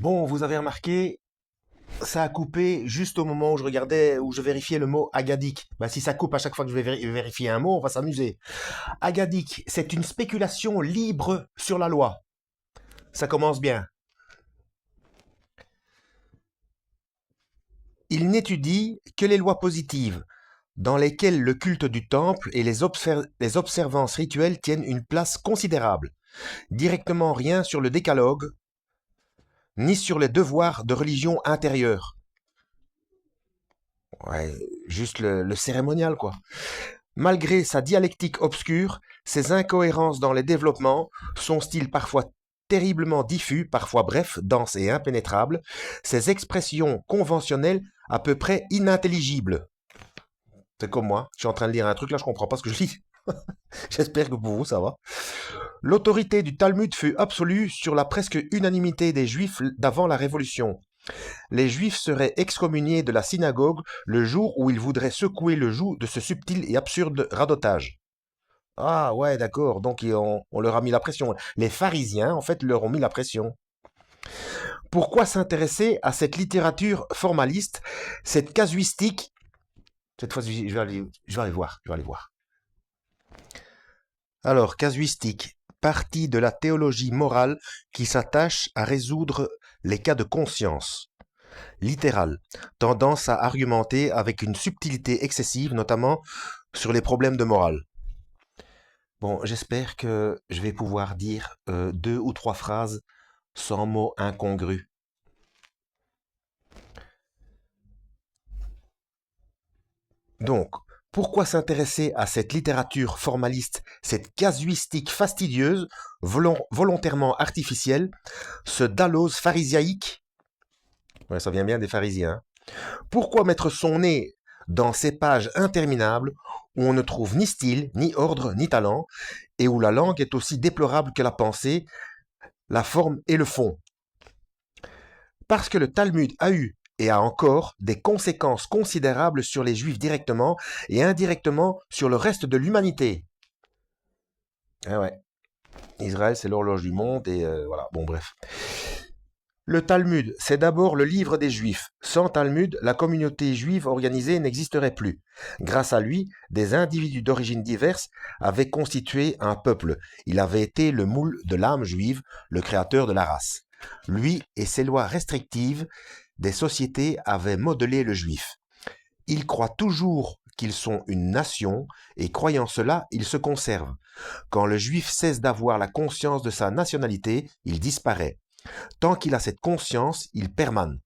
Bon, vous avez remarqué, ça a coupé juste au moment où je regardais, où je vérifiais le mot agadik. Bah, si ça coupe à chaque fois que je vais vérifier un mot, on va s'amuser. Agadik, c'est une spéculation libre sur la loi. Ça commence bien. Il n'étudie que les lois positives, dans lesquelles le culte du temple et les observances rituelles tiennent une place considérable. Directement rien sur le décalogue, ni sur les devoirs de religion intérieure. Ouais, juste le cérémonial, quoi. Malgré sa dialectique obscure, ses incohérences dans les développements, son style parfois terriblement diffus, parfois bref, dense et impénétrable, ses expressions conventionnelles à peu près inintelligibles. C'est comme moi, je suis en train de lire un truc là, je comprends pas ce que je lis. J'espère que pour vous ça va. L'autorité du Talmud fut absolue sur la presque unanimité des Juifs d'avant la Révolution. Les Juifs seraient excommuniés de la synagogue le jour où ils voudraient secouer le joug de ce subtil et absurde radotage. Ah ouais, d'accord, donc on leur a mis la pression. Les pharisiens, en fait, leur ont mis la pression. Pourquoi s'intéresser à cette littérature formaliste, cette casuistique? Cette fois, je vais aller voir, je vais aller voir. Alors, casuistique, partie de la théologie morale qui s'attache à résoudre les cas de conscience. Littéral, tendance à argumenter avec une subtilité excessive, notamment sur les problèmes de morale. Bon, j'espère que je vais pouvoir dire deux ou trois phrases sans mots incongrus. Donc, pourquoi s'intéresser à cette littérature formaliste, cette casuistique fastidieuse, volontairement artificielle, ce dalose pharisiaïque? Ouais, ça vient bien des pharisiens. Pourquoi mettre son nez dans ces pages interminables où on ne trouve ni style, ni ordre, ni talent, et où la langue est aussi déplorable que la pensée, la forme et le fond? Parce que le Talmud a eu et a encore des conséquences considérables sur les Juifs directement et indirectement sur le reste de l'humanité. Ah ouais, Israël c'est l'horloge du monde et voilà, bon bref. Le Talmud, c'est d'abord le livre des Juifs. Sans Talmud, la communauté juive organisée n'existerait plus. Grâce à lui, des individus d'origines diverses avaient constitué un peuple. Il avait été le moule de l'âme juive, le créateur de la race. Lui et ses lois restrictives des sociétés avaient modelé le juif. Ils croient toujours qu'ils sont une nation, et croyant cela, ils se conservent. Quand le juif cesse d'avoir la conscience de sa nationalité, il disparaît. Tant qu'il a cette conscience, il permane.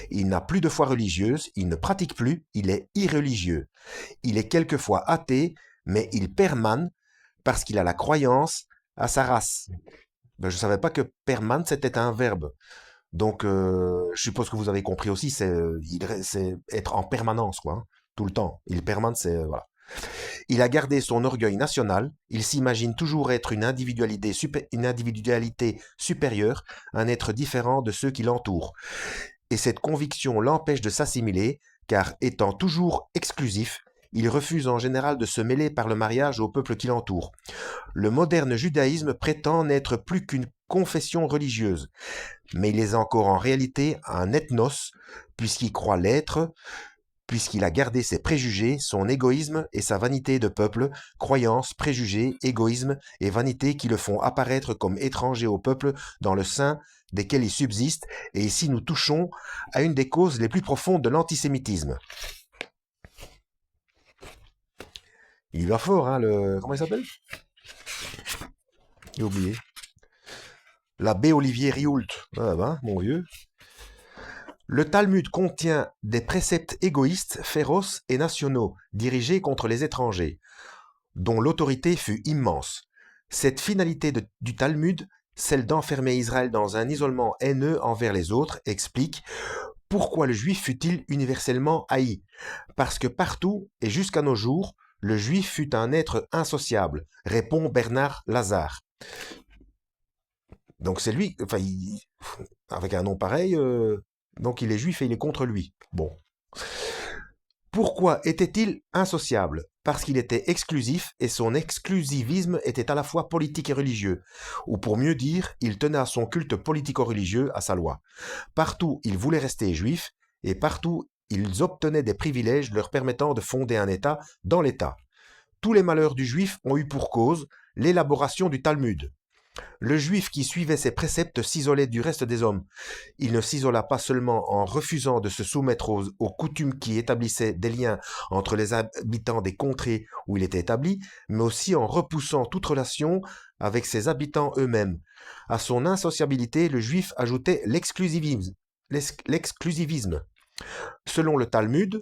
Il n'a plus de foi religieuse, il ne pratique plus, il est irreligieux. Il est quelquefois athée, mais il permane parce qu'il a la croyance à sa race. Ben, je ne savais pas que permane c'était un verbe. Donc, je suppose que vous avez compris aussi, c'est être en permanence, quoi, hein, tout le temps. Il permane, c'est voilà. Il a gardé son orgueil national, il s'imagine toujours être une individualité supérieure, un être différent de ceux qui l'entourent. Et cette conviction l'empêche de s'assimiler, car étant toujours exclusif, il refuse en général de se mêler par le mariage au peuple qui l'entoure. Le moderne judaïsme prétend n'être plus qu'une confession religieuse, mais il est encore en réalité un ethnos, puisqu'il croit l'être, puisqu'il a gardé ses préjugés, son égoïsme et sa vanité de peuple, croyances, préjugés, égoïsme et vanité qui le font apparaître comme étranger au peuple dans le sein desquels il subsiste, et ici nous touchons à une des causes les plus profondes de l'antisémitisme. Il va fort, hein, le... Comment il s'appelle? J'ai oublié. L'abbé Olivier Rioult. Ah ben, mon vieux. Le Talmud contient des préceptes égoïstes, féroces et nationaux, dirigés contre les étrangers, dont l'autorité fut immense. Cette finalité du Talmud, celle d'enfermer Israël dans un isolement haineux envers les autres, explique pourquoi le juif fut-il universellement haï. Parce que partout, et jusqu'à nos jours, le juif fut un être insociable, répond Bernard Lazare. Donc c'est lui, enfin, avec un nom pareil, donc il est juif et il est contre lui. Bon. Pourquoi était-il insociable? parce qu'il était exclusif et son exclusivisme était à la fois politique et religieux. Ou pour mieux dire, il tenait à son culte politico-religieux, à sa loi. Partout, ils voulaient rester juifs et partout, ils obtenaient des privilèges leur permettant de fonder un État dans l'État. Tous les malheurs du juif ont eu pour cause l'élaboration du Talmud. Le juif qui suivait ces préceptes s'isolait du reste des hommes. Il ne s'isola pas seulement en refusant de se soumettre aux coutumes qui établissaient des liens entre les habitants des contrées où il était établi, mais aussi en repoussant toute relation avec ses habitants eux-mêmes. À son insociabilité, le juif ajoutait l'exclusivisme. Selon le Talmud,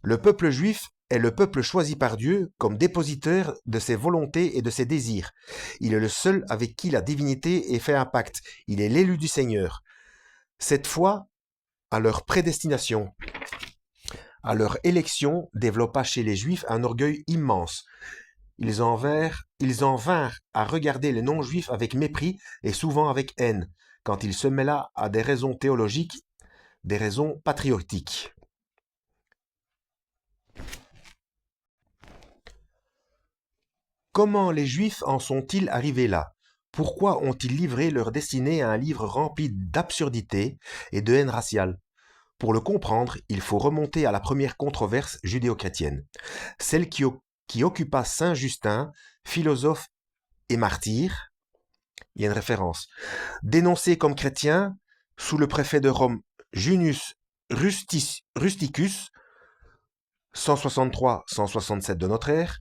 le peuple juif est le peuple choisi par Dieu comme dépositaire de ses volontés et de ses désirs. Il est le seul avec qui la divinité ait fait un pacte. Il est l'élu du Seigneur. Cette foi, à leur prédestination, à leur élection, développa chez les Juifs un orgueil immense. Ils en vinrent à regarder les non-juifs avec mépris et souvent avec haine, quand ils se mêla à des raisons théologiques, des raisons patriotiques. Comment les Juifs en sont-ils arrivés là? Pourquoi ont-ils livré leur destinée à un livre rempli d'absurdités et de haine raciale? Pour le comprendre, il faut remonter à la première controverse judéo-chrétienne, celle qui occupa Saint Justin, philosophe et martyr. Il y a une référence. Dénoncé comme chrétien sous le préfet de Rome Junius Rusticus, 163-167 de notre ère,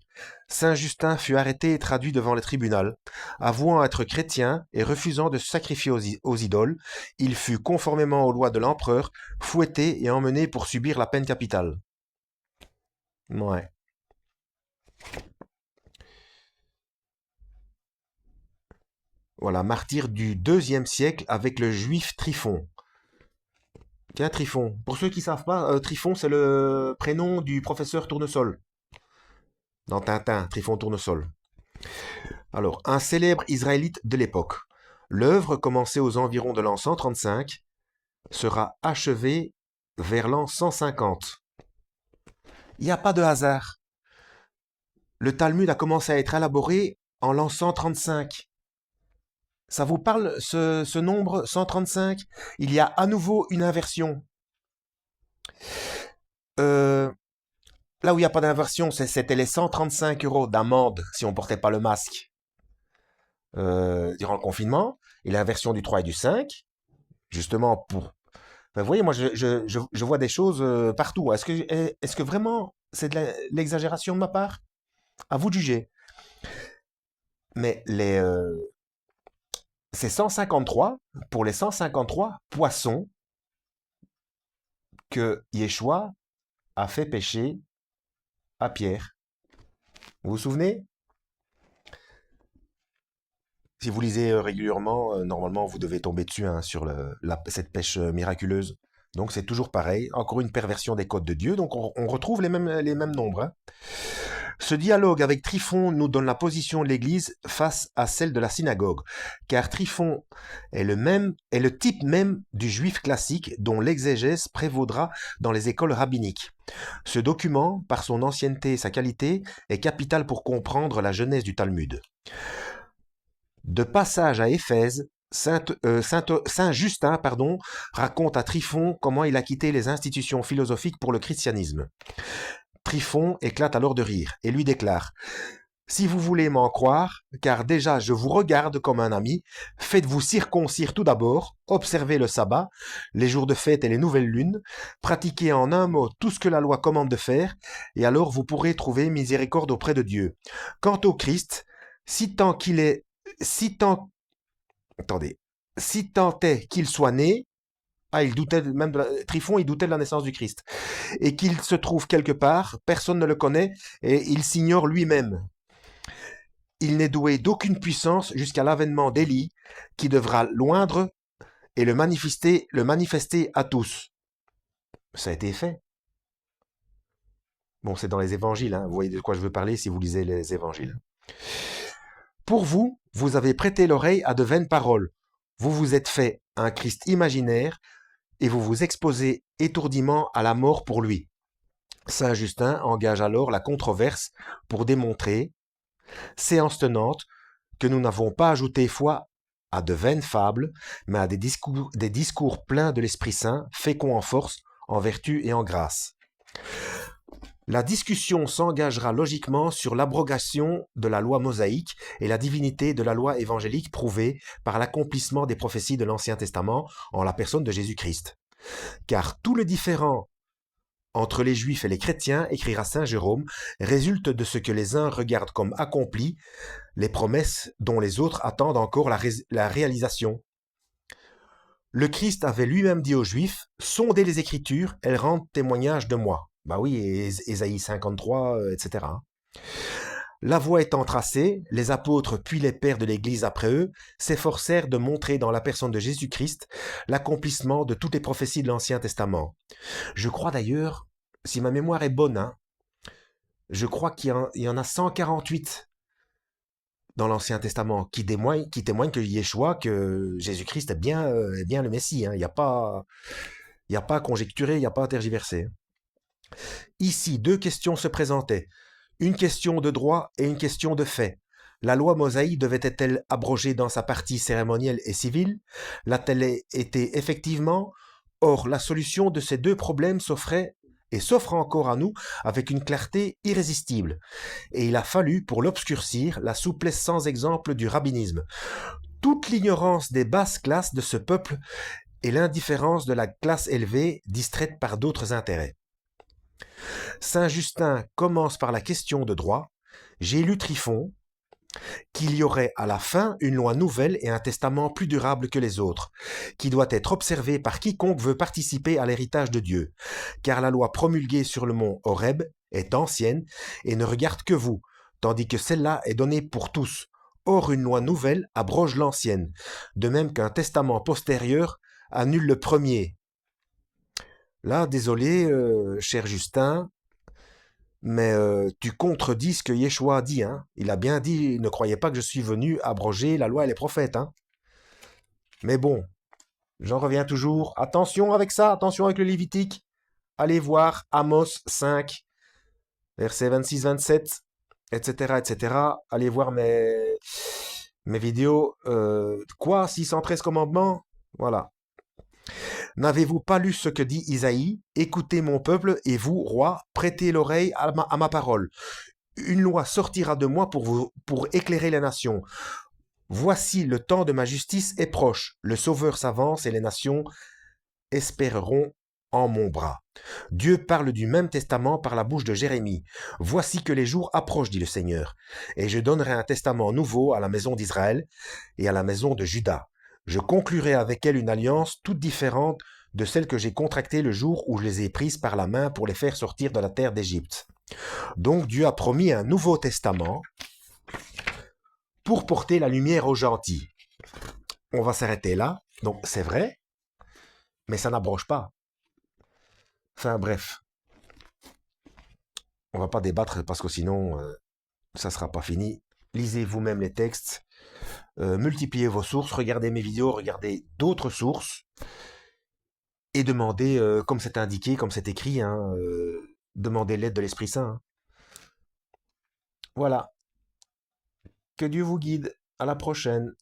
Saint Justin fut arrêté et traduit devant le tribunal. Avouant être chrétien et refusant de se sacrifier aux idoles, il fut, conformément aux lois de l'empereur, fouetté et emmené pour subir la peine capitale. Ouais. Voilà, martyr du IIe siècle avec le juif Tryphon. Tiens, Tryphon. Pour ceux qui ne savent pas, Tryphon, c'est le prénom du professeur Tournesol. Dans Tintin, Tryphon Tournesol. Alors, un célèbre israélite de l'époque. L'œuvre, commencée aux environs de l'an 135, sera achevée vers l'an 150. Il n'y a pas de hasard. Le Talmud a commencé à être élaboré en l'an 135. Ça vous parle, ce nombre 135? Il y a à nouveau une inversion. Là où il n'y a pas d'inversion, c'était les 135 € d'amende si on ne portait pas le masque durant le confinement. Et l'inversion du 3 et du 5, justement pour... Enfin, vous voyez, moi, je vois des choses partout. Est-ce que vraiment c'est de l'exagération de ma part? À vous de juger. Mais c'est 153, pour les 153 poissons que Yeshua a fait pécher à Pierre. Vous vous souvenez? Si vous lisez régulièrement, normalement, vous devez tomber dessus hein, sur cette pêche miraculeuse. Donc c'est toujours pareil, encore une perversion des codes de Dieu. Donc on retrouve les mêmes nombres. Hein. Ce dialogue avec Tryphon nous donne la position de l'Église face à celle de la synagogue, car Tryphon est le type même du juif classique dont l'exégèse prévaudra dans les écoles rabbiniques. Ce document, par son ancienneté et sa qualité, est capital pour comprendre la genèse du Talmud. De passage à Éphèse, Saint Justin raconte à Tryphon comment il a quitté les institutions philosophiques pour le christianisme. Tryphon éclate alors de rire et lui déclare « Si vous voulez m'en croire, car déjà je vous regarde comme un ami, faites-vous circoncire tout d'abord, observez le sabbat, les jours de fête et les nouvelles lunes, pratiquez en un mot tout ce que la loi commande de faire, et alors vous pourrez trouver miséricorde auprès de Dieu. Quant au Christ, si tant est qu'il soit né, il doutait même Tryphon, il doutait de la naissance du Christ, et qu'il se trouve quelque part, personne ne le connaît, et il s'ignore lui-même. Il n'est doué d'aucune puissance jusqu'à l'avènement d'Élie, qui devra l'oindre et le manifester à tous. Ça a été fait. Bon, c'est dans les évangiles, hein. Vous voyez de quoi je veux parler si vous lisez les évangiles. Pour vous, vous avez prêté l'oreille à de vaines paroles. Vous vous êtes fait un Christ imaginaire et vous vous exposez étourdiment à la mort pour lui. Saint Justin engage alors la controverse pour démontrer, séance tenante, que nous n'avons pas ajouté foi à de vaines fables, mais à des discours pleins de l'Esprit Saint, féconds en force, en vertu et en grâce. La discussion s'engagera logiquement sur l'abrogation de la loi mosaïque et la divinité de la loi évangélique prouvée par l'accomplissement des prophéties de l'Ancien Testament en la personne de Jésus-Christ. Car tout le différend entre les Juifs et les chrétiens, écrira saint Jérôme, résulte de ce que les uns regardent comme accompli les promesses dont les autres attendent encore la réalisation. Le Christ avait lui-même dit aux Juifs, sondez les Écritures, elles rendent témoignage de moi. Bah oui, Ésaïe 53, etc. La voie étant tracée, les apôtres puis les pères de l'Église après eux s'efforcèrent de montrer dans la personne de Jésus-Christ l'accomplissement de toutes les prophéties de l'Ancien Testament. Je crois d'ailleurs, si ma mémoire est bonne, hein, je crois qu'il y en a 148 dans l'Ancien Testament qui témoignent que Yeshua, que Jésus-Christ est bien le Messie. Hein. Il y a pas à conjecturer, il n'y a pas à tergiverser. Ici, deux questions se présentaient. Une question de droit et une question de fait. La loi mosaïque devait-elle abrogée dans sa partie cérémonielle et civile? L'a-t-elle été effectivement? Or, la solution de ces deux problèmes s'offrait et s'offre encore à nous avec une clarté irrésistible. Et il a fallu, pour l'obscurcir, la souplesse sans exemple du rabbinisme, toute l'ignorance des basses classes de ce peuple et l'indifférence de la classe élevée distraite par d'autres intérêts. Saint Justin commence par la question de droit. J'ai lu Tryphon qu'il y aurait à la fin une loi nouvelle et un testament plus durable que les autres, qui doit être observé par quiconque veut participer à l'héritage de Dieu, car la loi promulguée sur le mont Horeb est ancienne et ne regarde que vous, tandis que celle-là est donnée pour tous. Or une loi nouvelle abroge l'ancienne, de même qu'un testament postérieur annule le premier. Là, désolé, cher Justin, mais tu contredis ce que Yeshua a dit. Hein. Il a bien dit, ne croyez pas que je suis venu abroger la loi et les prophètes. Hein. Mais bon, j'en reviens toujours. Attention avec ça, attention avec le Lévitique. Allez voir Amos 5, versets 26-27, etc., etc. Allez voir mes vidéos. Quoi, 613 commandements? Voilà. N'avez-vous pas lu ce que dit Isaïe? Écoutez mon peuple, et vous, rois, prêtez l'oreille à ma parole. Une loi sortira de moi pour éclairer les nations. Voici le temps de ma justice est proche. Le Sauveur s'avance et les nations espéreront en mon bras. Dieu parle du même testament par la bouche de Jérémie. Voici que les jours approchent, dit le Seigneur, et je donnerai un testament nouveau à la maison d'Israël et à la maison de Juda. Je conclurai avec elle une alliance toute différente de celle que j'ai contractée le jour où je les ai prises par la main pour les faire sortir de la terre d'Égypte. Donc Dieu a promis un nouveau testament pour porter la lumière aux gentils. On va s'arrêter là. Donc c'est vrai, mais ça n'abroge pas. Enfin bref, on va pas débattre parce que sinon ça sera pas fini. Lisez vous-même les textes, multipliez vos sources, regardez mes vidéos, regardez d'autres sources et demandez, comme c'est indiqué, comme c'est écrit, hein, demandez l'aide de l'Esprit Saint. Hein. Voilà. Que Dieu vous guide. À la prochaine.